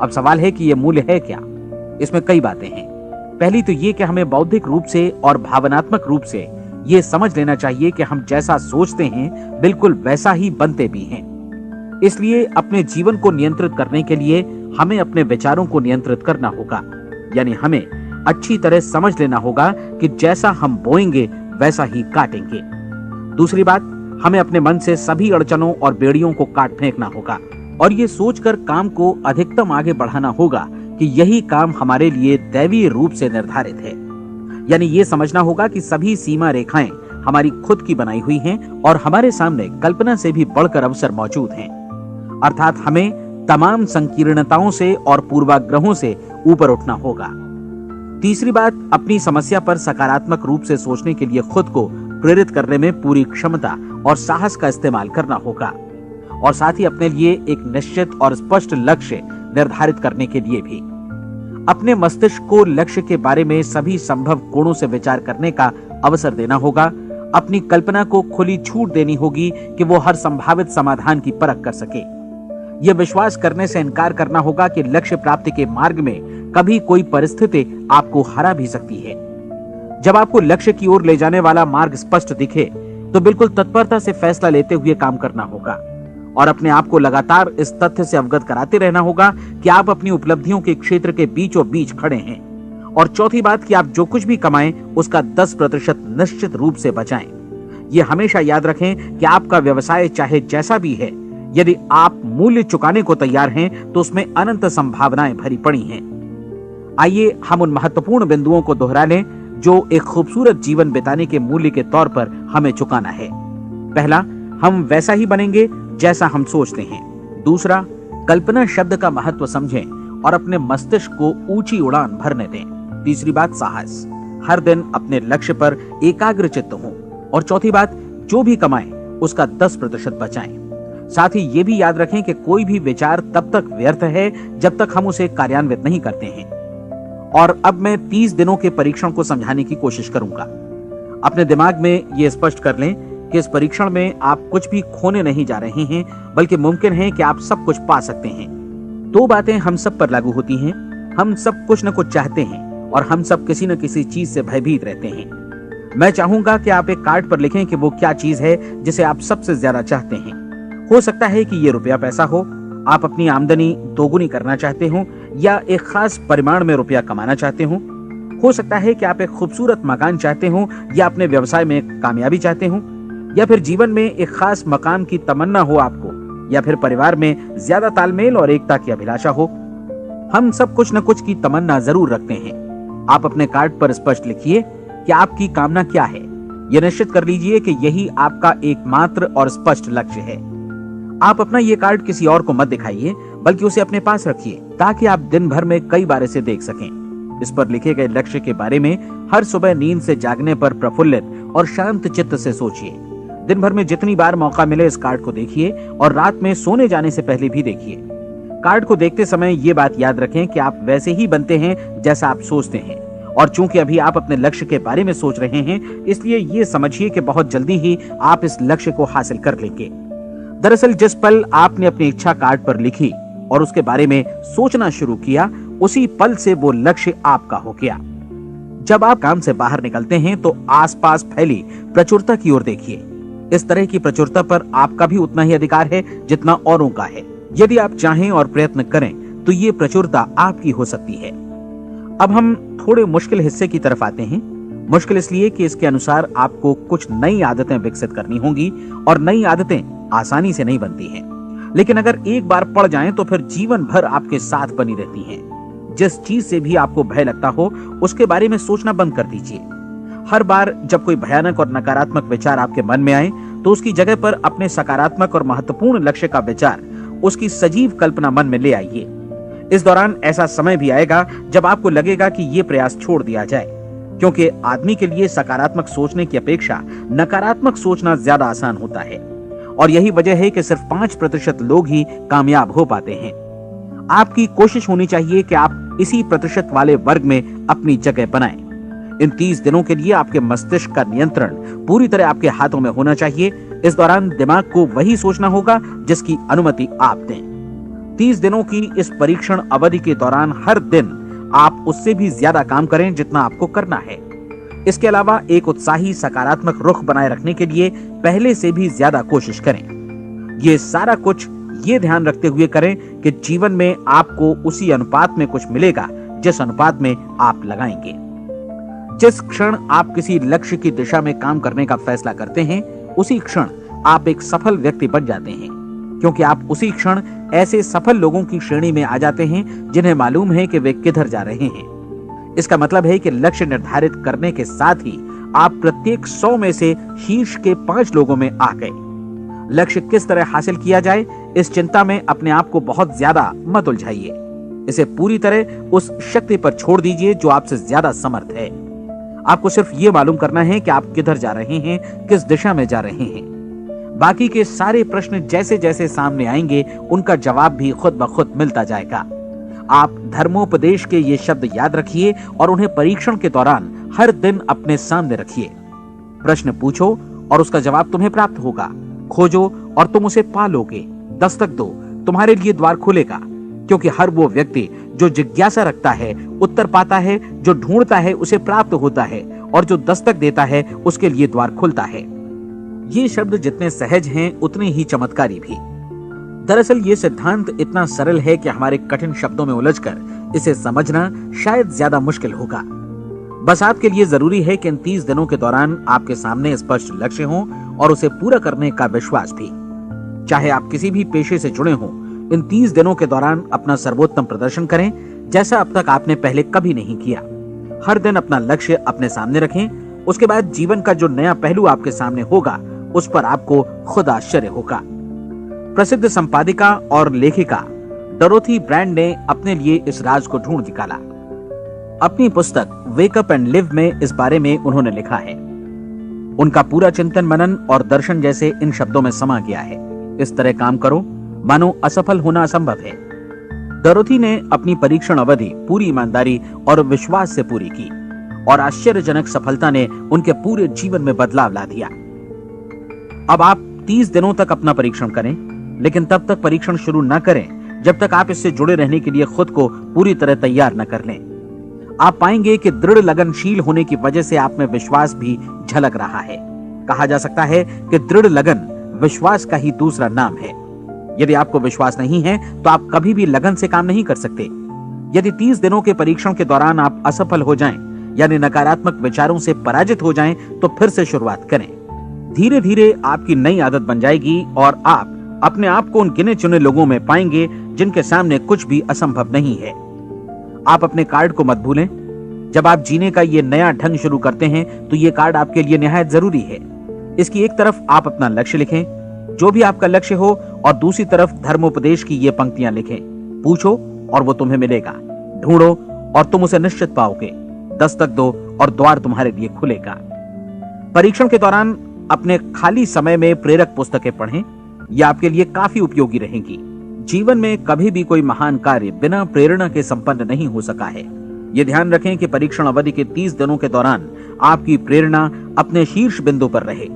अब सवाल है कि ये मूल्य है क्या? इसमें कई बातें हैं। पहली तो ये कि हमें बौद्धिक रूप से और भावनात्मक रूप से ये समझ लेना चाहिए कि हम जैसा सोचते हैं बिल्कुल वैसा ही बनते भी हैं। इसलिए अपने जीवन को नियंत्रित करने के लिए हमें अपने विचारों को नियंत्रित करना होगा। यानी हमें अच्छी तरह समझ लेना होगा कि जैसा हम बोएंगे वैसा ही काटेंगे। दूसरी बात, हमें अपने मन से सभी अड़चनों और बेड़ियों को काट फेंकना होगा और ये सोचकर काम को अधिकतम आगे बढ़ाना होगा कि यही काम हमारे लिए दैवीय रूप से निर्धारित है। यानी ये समझना होगा कि सभी सीमा रेखाएं हमारी खुद की बनाई हुई हैं और हमारे सामने कल्पना से भी बढ़कर अवसर मौजूद हैं। अर्थात हमें तमाम संकीर्णताओं से और पूर्वाग्रहों से ऊपर उठना होगा। तीसरी बात, अपनी समस्या पर सकारात्मक रूप से सोचने के लिए खुद को प्रेरित करने में पूरी क्षमता और साहस का इस्तेमाल करना होगा और साथ ही अपने लिए एक निश्चित और स्पष्ट लक्ष्य निर्धारित करने के लिए भी। अपने मस्तिष्क को लक्ष्य के बारे में सभी संभव कोणों से विचार करने का अवसर देना होगा। अपनी कल्पना को खुली छूट देनी होगी कि वो हर संभावित समाधान की परख कर सके। यह विश्वास करने से इनकार करना होगा कि लक्ष्य प्राप्ति के मार्ग में कभी कोई परिस्थिति आपको हरा भी सकती है। जब आपको लक्ष्य की ओर ले जाने वाला मार्ग स्पष्ट दिखे तो बिल्कुल तत्परता से फैसला लेते हुए काम करना होगा और अपने आप को लगातार इस तथ्य से अवगत कराते रहना होगा कि आप अपनी उपलब्धियों के क्षेत्र के बीचों बीच खड़े हैं। और चौथी बात कि आप जो कुछ भी कमाएं उसका 10% निश्चित रूप से बचाएं। ये हमेशा याद रखें कि आपका व्यवसाय चाहे जैसा भी है, यदि आप मूल्य चुकाने को तैयार हैं तो उसमें अनंत संभावनाएं भरी पड़ी हैं। आइए हम उन महत्वपूर्ण बिंदुओं को दोहरा लें जो एक खूबसूरत जीवन बिताने के मूल्य के तौर पर हमें चुकाना है। पहला, हम वैसा ही बनेंगे जैसा हम सोचते हैं। दूसरा, कल्पना शब्द का महत्व समझें और अपने मस्तिष्क को ऊंची उड़ान भरने दें। तीसरी बात, साहस, हर दिन अपने लक्ष्य पर एकाग्र चित्त हों। और चौथी बात, जो भी कमाएं उसका 10% बचाएं। साथ ही ये भी याद रखें कि कोई भी विचार तब तक व्यर्थ है जब तक हम उसे कार्यान्वित नहीं करते हैं। और अब मैं 30 दिनों के परीक्षण को समझाने की कोशिश करूंगा। अपने दिमाग में ये स्पष्ट कर लें कि इस परीक्षण में आप कुछ भी खोने नहीं जा रहे हैं, बल्कि मुमकिन है कि आप सब कुछ पा सकते हैं। 2 बातें हम सब पर लागू होती हैं। हम सब कुछ न कुछ चाहते हैं और हम सब किसी न किसी चीज से भयभीत रहते हैं। मैं चाहूंगा कि आप एक कार्ड पर लिखें कि वो क्या चीज है जिसे आप सबसे ज्यादा चाहते हैं। हो सकता है कि ये रुपया पैसा हो, आप अपनी आमदनी दोगुनी करना चाहते हो, या एक खास परिमाण में रुपया कमाना चाहते हो। हो सकता है कि आप एक खूबसूरत मकान चाहते हो, या अपने व्यवसाय में कामयाबी चाहते हो, या फिर जीवन में एक खास मकाम की तमन्ना हो आपको, या फिर परिवार में ज्यादा तालमेल और एकता की अभिलाषा हो। हम सब कुछ न कुछ की तमन्ना जरूर रखते हैं। आप अपने कार्ड पर स्पष्ट लिखिए कि आपकी कामना क्या है। यह निश्चित कर लीजिए कि यही आपका एकमात्र और स्पष्ट लक्ष्य है। आप अपना ये कार्ड किसी और को मत दिखाइए, बल्कि उसे अपने पास रखिए ताकि आप दिन भर में कई बार इसे देख सकें। इस पर लिखे गए लक्ष्य के बारे में हर सुबह नींद से जागने पर प्रफुल्लित और शांत चित्त से सोचिए। दिन भर में जितनी बार मौका मिले इस कार्ड को देखिए और रात में सोने जाने से पहले भी देखिए। कार्ड को देखते समय ये बात याद रखें कि आप वैसे ही बनते हैं जैसा आप सोचते हैं। और चूंकि अभी आप अपने लक्ष्य के बारे में सोच रहे हैं, इसलिए ये समझिए कि बहुत जल्दी ही आप इस लक्ष्य को हासिल कर लेंगे। दरअसल जिस पल आपने अपनी इच्छा कार्ड पर लिखी और उसके बारे में सोचना शुरू किया, उसी पल से वो लक्ष्य आपका हो गया। जब आप काम से बाहर निकलते हैं तो आसपास फैली प्रचुरता की ओर देखिए। इस तरह की प्रचुरता पर आपका भी उतना ही अधिकार है जितना औरों का है। यदि आप चाहें और प्रयत्न करें तो ये प्रचुरता आपकी हो सकती है। अब हम थोड़े मुश्किल हिस्से की तरफ आते हैं। मुश्किल इसलिए कि इसके अनुसार आपको कुछ नई आदतें विकसित करनी होंगी और नई आदतें आसानी से नहीं बनती हैं। लेकिन अगर एक बार पड़ जाएं तो फिर जीवन भर आपके साथ बनी रहती हैं। जिस चीज से भी आपको भय लगता हो उसके बारे में सोचना बंद कर दीजिए। हर बार जब कोई भयानक और नकारात्मक विचार आपके मन में आए तो उसकी जगह पर अपने सकारात्मक और महत्वपूर्ण लक्ष्य का विचार, उसकी सजीव कल्पना मन में ले आइए। इस दौरान ऐसा समय भी आएगा जब आपको लगेगा कि ये प्रयास छोड़ दिया जाए, क्योंकि आदमी के लिए सकारात्मक सोचने की अपेक्षा नकारात्मक सोचना ज्यादा आसान होता है। और यही वजह है कि सिर्फ 5% लोग ही कामयाब हो पाते हैं। आपकी कोशिश होनी चाहिए कि आप इसी प्रतिशत वाले वर्ग में अपनी जगह बनाएं। इन 30 दिनों के लिए आपके मस्तिष्क का नियंत्रण पूरी तरह आपके हाथों में होना चाहिए। इस दौरान दिमाग को वही सोचना होगा जिसकी अनुमति आप दें। 30 दिनों की इस परीक्षण अवधि के दौरान हर दिन आप उससे भी ज्यादा काम करें जितना आपको करना है। इसके अलावा एक उत्साही सकारात्मक रुख बनाए रखने के लिए पहले से भी ज्यादा कोशिश करें। ये सारा कुछ ये ध्यान रखते हुए करें कि जीवन में आपको उसी अनुपात में कुछ मिलेगा जिस अनुपात में आप लगाएंगे। जिस क्षण आप किसी लक्ष्य की दिशा में काम करने का फैसला करते हैं, उसी क्षण आप एक सफल व्यक्ति बन जाते हैं, क्योंकि आप उसी क्षण ऐसे सफल लोगों की श्रेणी में आ जाते हैं जिन्हें मालूम है कि वे किधर जा रहे हैं। इसका मतलब है कि लक्ष्य निर्धारित करने के साथ ही आप प्रत्येक 100 में से शीर्ष के 5 लोगों में आ गए। लक्ष्य किस तरह हासिल किया जाए, इस चिंता में अपने आप को बहुत ज्यादा मत उलझाइए। इसे पूरी तरह उस शक्ति पर छोड़ दीजिए जो आपसे ज्यादा समर्थ है। आपको सिर्फ ये मालूम करना है कि आप किधर जा रहे हैं, किस दिशा में जा रहे हैं। बाकी के सारे प्रश्न जैसे जैसे सामने आएंगे उनका जवाब भी खुद ब खुद मिलता जाएगा। आप धर्मोपदेश के ये शब्द याद रखिए और उन्हें परीक्षण के दौरान हर दिन अपने सामने रखिए। प्रश्न पूछो और उसका जवाब तुम्हें प्राप्त होगा। खोजो और तुम उसे पालोगे। दस्तक दो, तुम्हारे लिए द्वार खुलेगा, क्योंकि हर वो व्यक्ति जो जिज्ञासा रखता है उत्तर पाता है, जो ढूंढता है उसे प्राप्त होता है, और जो दस्तक देता है उसके लिए द्वार खुलता है। ये शब्द जितने सहज हैं उतने ही चमत्कारी भी। दरअसल ये सिद्धांत इतना सरल है कि हमारे कठिन शब्दों में उलझकर इसे समझना शायद ज्यादा मुश्किल होगा। बस आपके लिए जरूरी है कि इन 30 दिनों के दौरान आपके सामने स्पष्ट लक्ष्य हो और उसे पूरा करने का विश्वास भी। चाहे आप किसी भी पेशे से जुड़े हों, इन 30 दिनों के दौरान अपना सर्वोत्तम प्रदर्शन करें, जैसा अब तक आपने पहले कभी नहीं किया। हर दिन अपना लक्ष्य अपने सामने रखें। उसके बाद जीवन का जो नया पहलू आपके सामने होगा उस पर आपको खुद आश्चर्य होगा। प्रसिद्ध संपादिका और लेखिका डोरोथी ब्रैंड ने अपने लिए इस राज को ढूंढ निकाला। अपनी पुस्तक वेक अप एंड लिव में इस बारे में उन्होंने लिखा है। उनका पूरा चिंतन मनन और दर्शन जैसे इन शब्दों में समा गया है। इस तरह काम करो मानो असफल होना असंभव है। डोरोथी ने अपनी परीक्षण अवधि पूरी ईमानदारी और विश्वास से पूरी की और आश्चर्यजनक सफलता ने उनके पूरे जीवन में बदलाव ला दिया। अब आप 30 दिनों तक अपना परीक्षण करें, लेकिन तब तक परीक्षण शुरू न करें जब तक आप इससे जुड़े रहने के लिए खुद को पूरी तरह तैयार न कर लें। आप पाएंगे कि दृढ़ लगनशील होने की वजह से आप में विश्वास भी झलक रहा है। कहा जा सकता है कि दृढ़ लगन विश्वास का ही दूसरा नाम है। यदि आपको विश्वास नहीं है तो आप कभी भी लगन से काम नहीं कर सकते। यदि 30 दिनों के परीक्षण के दौरान आप असफल हो जाएं, यानी नकारात्मक विचारों से पराजित हो जाएं, तो फिर से शुरुआत करें। धीरे धीरे आपकी नई आदत बन जाएगी और आप अपने आप को उन गिने चुने लोगों में पाएंगे जिनके सामने कुछ भी असंभव नहीं है। आप अपने कार्ड को मत भूलें। जब आप जीने का ये नया ढंग शुरू करते हैं तो ये कार्ड आपके लिए निहायत जरूरी है। इसकी एक तरफ आप अपना लक्ष्य लिखें, जो भी आपका लक्ष्य हो, और दूसरी तरफ धर्मोपदेश की ये पंक्तियां लिखें। पूछो और वो तुम्हें मिलेगा, ढूंढो और तुम उसे निश्चित पाओगे, दस्तक दो और द्वार तुम्हारे लिए खुलेगा। परीक्षण के दौरान अपने खाली समय में प्रेरक पुस्तकें पढ़ें। यह आपके लिए काफी उपयोगी रहेंगी। जीवन में कभी भी कोई महान कार्य बिना प्रेरणा के संपन्न नहीं हो सका है। ये ध्यान रखें कि परीक्षण अवधि के 30 दिनों के दौरान आपकी प्रेरणा अपने शीर्ष बिंदु पर रहे।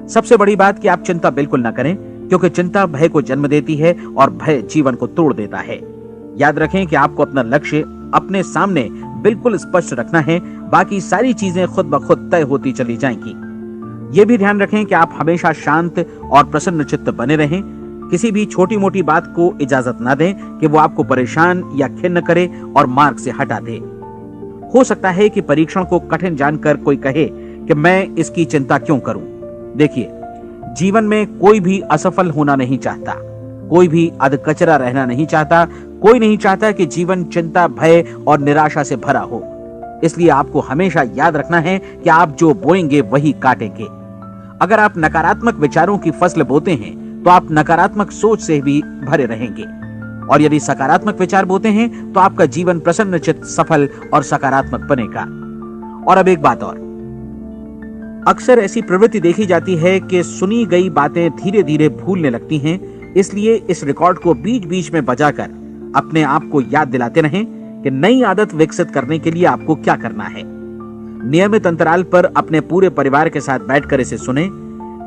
सबसे बड़ी बात कि आप चिंता बिल्कुल न करें, क्योंकि चिंता भय को जन्म देती है और भय जीवन को तोड़ देता है। याद रखें कि आपको अपना लक्ष्य अपने सामने बिल्कुल स्पष्ट रखना है, बाकी सारी चीजें खुद ब खुद तय होती चली जाएंगी। ये भी ध्यान रखें कि आप हमेशा शांत और प्रसन्न चित्त बने रहें। किसी भी छोटी मोटी बात को इजाजत ना दें कि वो आपको परेशान या खिन्न करे और मार्ग से हटा दे। हो सकता है कि परीक्षण को कठिन जानकर कोई कहे कि मैं इसकी चिंता क्यों करूं। देखिए, जीवन में कोई भी असफल होना नहीं चाहता, कोई भी अधकचरा रहना नहीं चाहता, कोई नहीं चाहता कि जीवन चिंता, भय और निराशा से भरा हो। इसलिए आपको हमेशा याद रखना है कि आप जो बोएंगे वही काटेंगे। अगर आप नकारात्मक विचारों की फसल बोते हैं तो आप नकारात्मक सोच से भी भरे रहेंगे, और यदि सकारात्मक विचार बोते हैं तो आपका जीवन प्रसन्नचित्त, सफल और सकारात्मक बनेगा। और अब एक बात और, अक्सर ऐसी प्रवृत्ति देखी जाती है कि सुनी गई बातें धीरे धीरे भूलने लगती हैं। इसलिए इस रिकॉर्ड को बीच बीच में बजाकर अपने आप को याद दिलाते रहें कि नई आदत विकसित करने के लिए आपको क्या करना है। नियमित अंतराल पर अपने पूरे परिवार के साथ बैठकर इसे सुने।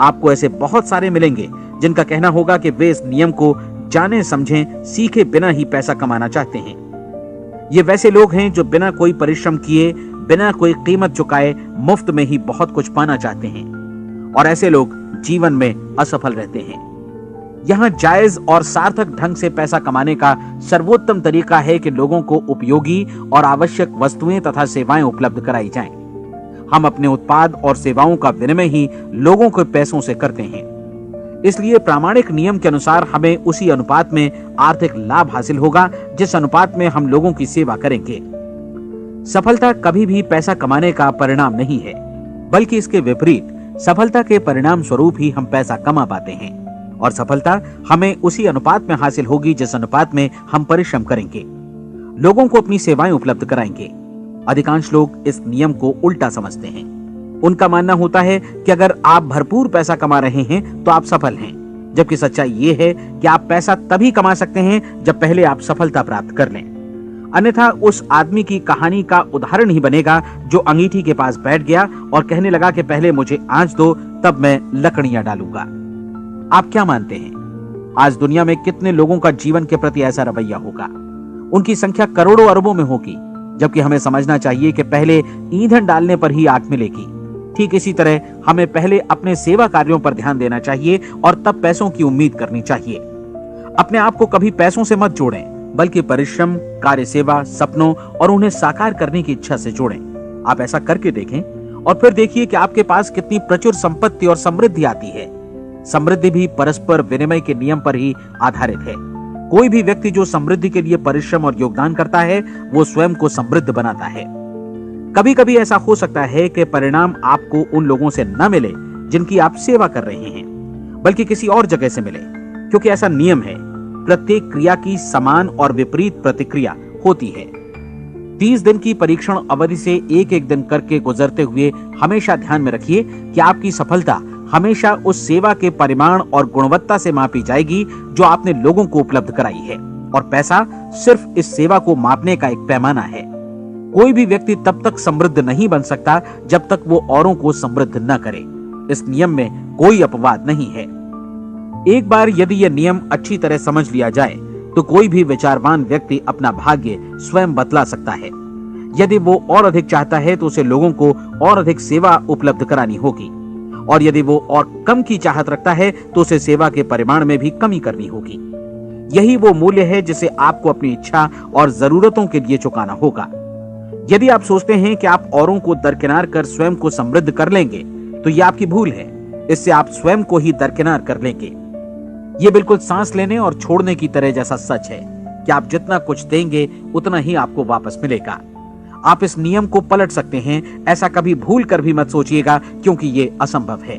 आपको ऐसे बहुत सारे मिलेंगे जिनका कहना होगा कि वे इस नियम को जाने समझें सीखे बिना ही पैसा कमाना चाहते हैं। ये वैसे लोग हैं जो बिना कोई परिश्रम किए, बिना कोई कीमत चुकाए मुफ्त में ही बहुत कुछ पाना चाहते हैं, और ऐसे लोग जीवन में असफल रहते हैं। यहाँ जायज और सार्थक ढंग से पैसा कमाने का सर्वोत्तम तरीका है कि लोगों को उपयोगी और आवश्यक वस्तुएं तथा सेवाएं उपलब्ध कराई जाएं। हम अपने उत्पाद और सेवाओं का विनिमय ही लोगों के पैसों से करते हैं। इसलिए प्रामाणिक नियम के अनुसार हमें उसी अनुपात में आर्थिक लाभ हासिल होगा जिस अनुपात में हम लोगों की सेवा करेंगे। सफलता कभी भी पैसा कमाने का परिणाम नहीं है, बल्कि इसके विपरीत सफलता के परिणाम स्वरूप ही हम पैसा कमा पाते हैं, और सफलता हमें उसी अनुपात में हासिल होगी जिस अनुपात में हम परिश्रम करेंगे, लोगों को अपनी सेवाएं उपलब्ध कराएंगे। अधिकांश लोग इस नियम को उल्टा समझते हैं। उनका मानना होता है कि अगर आप भरपूर पैसा कमा रहे हैं तो आप सफल हैं, जबकि सच्चाई ये है कि आप पैसा तभी कमा सकते हैं जब पहले आप सफलता प्राप्त कर लें। अन्यथा उस आदमी की कहानी का उदाहरण ही बनेगा जो अंगीठी के पास बैठ गया और कहने लगा कि पहले मुझे आंच दो, तब मैं लकड़ियां डालूंगा। आप क्या मानते हैं, आज दुनिया में कितने लोगों का जीवन के प्रति ऐसा रवैया होगा? उनकी संख्या करोड़ों अरबों में होगी, जबकि हमें समझना चाहिए कि पहले ईंधन डालने पर ही आग मिलेगी। ठीक इसी तरह हमें पहले अपने सेवा कार्यों पर ध्यान देना चाहिए और तब पैसों की उम्मीद करनी चाहिए। अपने आप को कभी पैसों से मत जोड़ें, बल्कि परिश्रम, कार्य सेवा, सपनों और उन्हें साकार करने की इच्छा से जोड़ें। आप ऐसा करके देखें और फिर देखिए कि आपके पास कितनी प्रचुर संपत्ति और समृद्धि आती है। समृद्धि भी परस्पर विनिमय के नियम पर ही आधारित है। कोई भी व्यक्ति जो समृद्धि के लिए परिश्रम और योगदान करता है, वो स्वयं को समृद्ध बनाता है। कभी कभी ऐसा हो सकता है कि परिणाम आपको उन लोगों से न मिले जिनकी आप सेवा कर रहे हैं, बल्कि किसी और जगह से मिले, क्योंकि ऐसा नियम है, प्रत्येक क्रिया की समान और विपरीत प्रतिक्रिया होती है। 30 दिन की परीक्षण अवधि से एक एक दिन करके गुजरते हुए हमेशा ध्यान में रखिए कि आपकी सफलता हमेशा उस सेवा के परिमाण और गुणवत्ता से मापी जाएगी जो आपने लोगों को उपलब्ध कराई है, और पैसा सिर्फ इस सेवा को मापने का एक पैमाना है। कोई भी व्यक्ति तब तक समृद्ध नहीं बन सकता जब तक वो औरों को समृद्ध न करे। इस नियम में कोई अपवाद नहीं है। एक बार यदि यह नियम अच्छी तरह समझ लिया जाए तो कोई भी विचारवान व्यक्ति अपना भाग्य स्वयं बतला सकता है। यदि वो और अधिक चाहता है तो उसे लोगों को और अधिक सेवा उपलब्ध करानी होगी, और यदि वो और कम की चाहत रखता है तो उसे सेवा के परिमाण में भी कमी करनी होगी। यही वो मूल्य है जिसे आपको अपनी इच्छा और जरूरतों के लिए चुकाना होगा। यदि आप सोचते हैं कि आप औरों को दरकिनार कर स्वयं को समृद्ध कर लेंगे तो यह आपकी भूल है। इससे आप स्वयं को ही दरकिनार कर लेंगे। ये बिल्कुल सांस लेने और छोड़ने की तरह जैसा सच है कि आप जितना कुछ देंगे उतना ही आपको वापस मिलेगा। आप इस नियम को पलट सकते हैं, ऐसा कभी भूल कर भी मत सोचिएगा, क्योंकि ये असंभव है।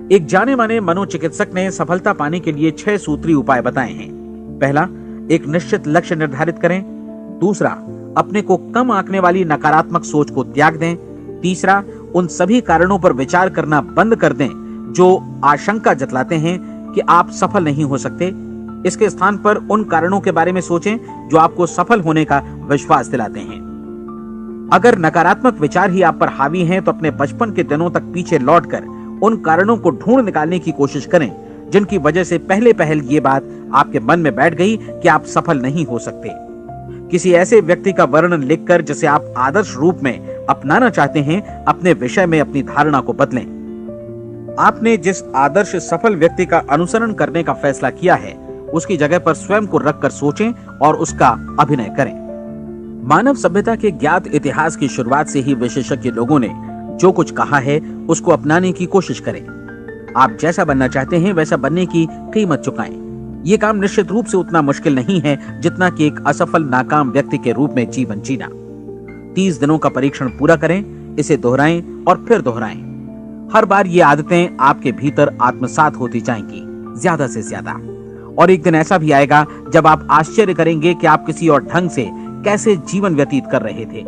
एक जाने माने मनोचिकित्सक ने सफलता पाने के लिए 6 सूत्री उपाय बताए हैं। पहला, एक निश्चित लक्ष्य निर्धारित करें। दूसरा, अपने को कम आंकने वाली नकारात्मक सोच को त्याग दें। तीसरा, उन सभी कारणों पर विचार करना बंद कर दें जो आशंका जतलाते हैं कि आप सफल नहीं हो सकते। इसके स्थान पर उन कारणों के बारे में सोचें जो आपको सफल होने का विश्वास दिलाते हैं। अगर नकारात्मक विचार ही आप पर हावी हैं तो अपने बचपन के दिनों तक पीछे लौटकर उन कारणों को ढूंढ निकालने की कोशिश करें जिनकी वजह से पहले पहल ये बात आपके मन में बैठ गई कि आप सफल नहीं हो सकते। किसी ऐसे व्यक्ति का वर्णन लिखकर जिसे आप आदर्श रूप में अपनाना चाहते हैं, अपने विषय में अपनी धारणा को बदलें। आपने जिस आदर्श सफल व्यक्ति का अनुसरण करने का फैसला किया है उसकी जगह पर स्वयं को रखकर सोचें और उसका अभिनय करें। मानव सभ्यता के ज्ञात इतिहास की शुरुआत से ही विशेषज्ञ लोगों ने जो कुछ कहा है उसको अपनाने की कोशिश करें। आप जैसा बनना चाहते हैं वैसा बनने की कीमत चुकाएं। ये काम निश्चित रूप से उतना मुश्किल नहीं है जितना कि एक असफल नाकाम व्यक्ति के रूप में जीवन जीना। 30 दिनों का परीक्षण पूरा करें, इसे दोहराएं और फिर दोहराएं। हर बार ये आदतें आपके भीतर आत्मसात होती जाएंगी, ज्यादा से ज्यादा। और एक दिन ऐसा भी आएगा जब आप आश्चर्य करेंगे कि आप किसी और ढंग से कैसे जीवन व्यतीत कर रहे थे।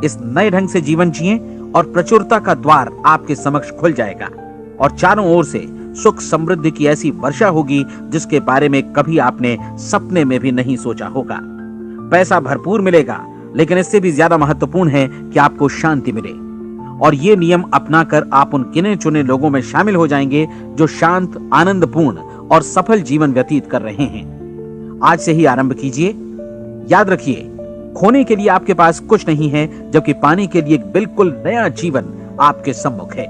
इस नए ढंग से जीवन जिएं और प्रचुरता का द्वार आपके समक्ष खुल जाएगा और चारों ओर से सुख समृद्धि की ऐसी वर्षा होगी जिसके बारे में कभी आपने सपने में भी नहीं सोचा होगा। पैसा भरपूर मिलेगा, लेकिन इससे भी ज्यादा महत्वपूर्ण है कि आपको शांति मिले। और ये नियम अपनाकर आप उन गिने चुने लोगों में शामिल हो जाएंगे जो शांत, आनंदपूर्ण और सफल जीवन व्यतीत कर रहे हैं। आज से ही आरंभ कीजिए। याद रखिए, खोने के लिए आपके पास कुछ नहीं है, जबकि पाने के लिए एक बिल्कुल नया जीवन आपके सम्मुख है।